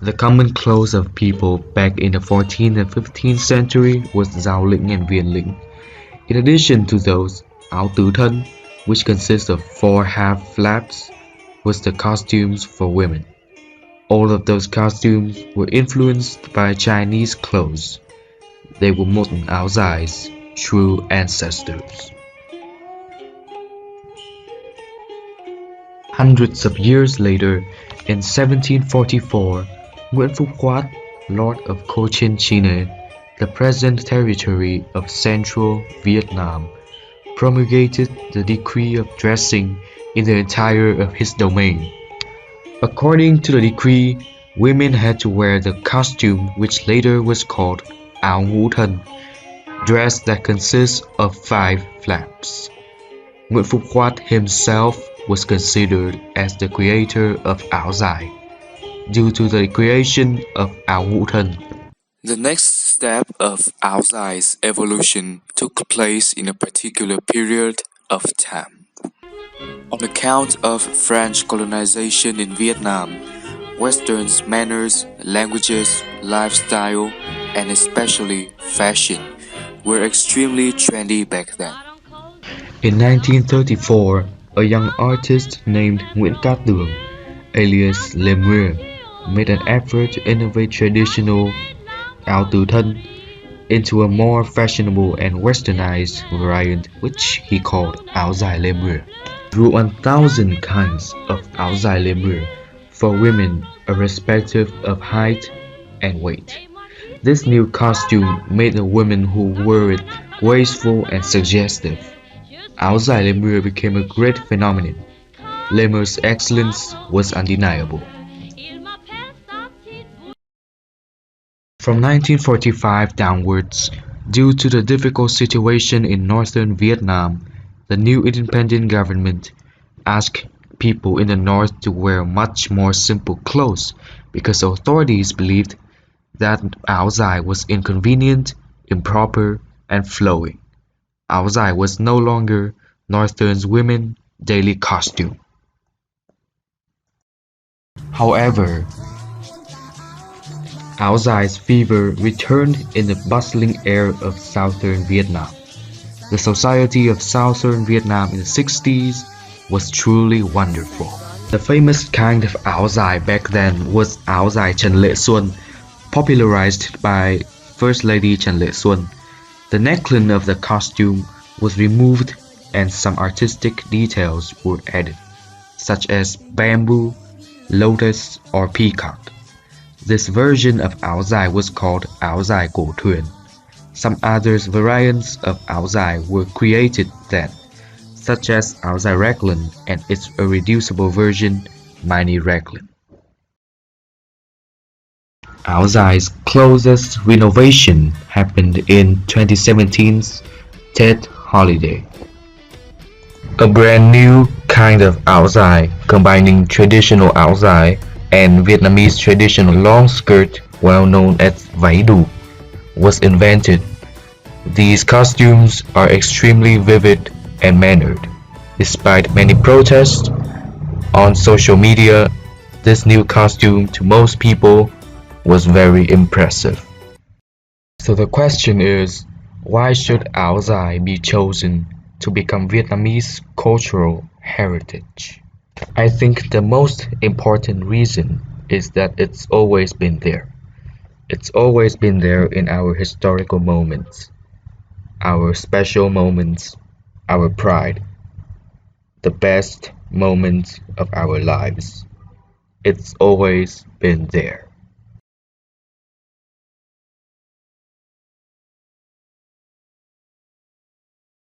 The common clothes of people back in the 14th and 15th century was Giao lĩnh and Viên lĩnh. In addition to those, Áo tứ thân, which consists of 4 half flaps, was the costumes for women. All of those costumes were influenced by Chinese clothes. They were modern Ao Dai's true ancestors. Hundreds of years later, in 1744, Nguyễn Phúc Khoát, Lord of Cochinchina, the present territory of central Vietnam, promulgated the decree of dressing in the entire of his domain. According to the decree, women had to wear the costume which later was called Áo ngũ thân, dress that consists of 5 flaps. Nguyễn Phúc Khoát himself was considered as the creator of Ao Dai, due to the creation of Áo ngũ thân. The next step of Ao Dai's evolution took place in a particular period of time. On account of French colonization in Vietnam, Western's manners, languages, lifestyle, and especially fashion were extremely trendy back then. In 1934, a young artist named Nguyễn Cát Tường, alias Lemuel, made an effort to innovate traditional Áo tứ thân into a more fashionable and westernized variant which he called Áo dài Lemuel. Drew 1,000 kinds of Áo dài Lemuel for women irrespective of height and weight. This new costume made the women who wore it graceful and suggestive. Áo dài Lemuel became a great phenomenon. Lemuel's excellence was undeniable. From 1945 downwards, due to the difficult situation in northern Vietnam, the new independent government asked people in the north to wear much more simple clothes because authorities believed that Áo dài was inconvenient, improper, and flowing. Áo dài was no longer northern women's daily costume. However, Ao Dai's fever returned in the bustling air of southern Vietnam. The society of southern Vietnam in the 60s was truly wonderful. The famous kind of Ao Dai back then was Áo dài Trần Lệ Xuân, popularized by First Lady Trần Lệ Xuân. The neckline of the costume was removed and some artistic details were added, such as bamboo, lotus, or peacock. This version of Áo dài was called Áo dài Cổ thuyền. Some other variants of Áo dài were created then, such as Áo dài Raglan and its irreducible version, Mini Raglan. Ao Dai's closest renovation happened in 2017's Tết holiday. A brand new kind of Ao Dai combining traditional Ao Dai and Vietnamese traditional long skirt, well known as váy đủ, was invented. These costumes are extremely vivid and mannered. Despite many protests on social media, this new costume to most people was very impressive. So the question is, why should Ao Dai be chosen to become Vietnamese cultural heritage? I think the most important reason is that it's always been there. It's always been there in our historical moments, our special moments, our pride, the best moments of our lives. It's always been there.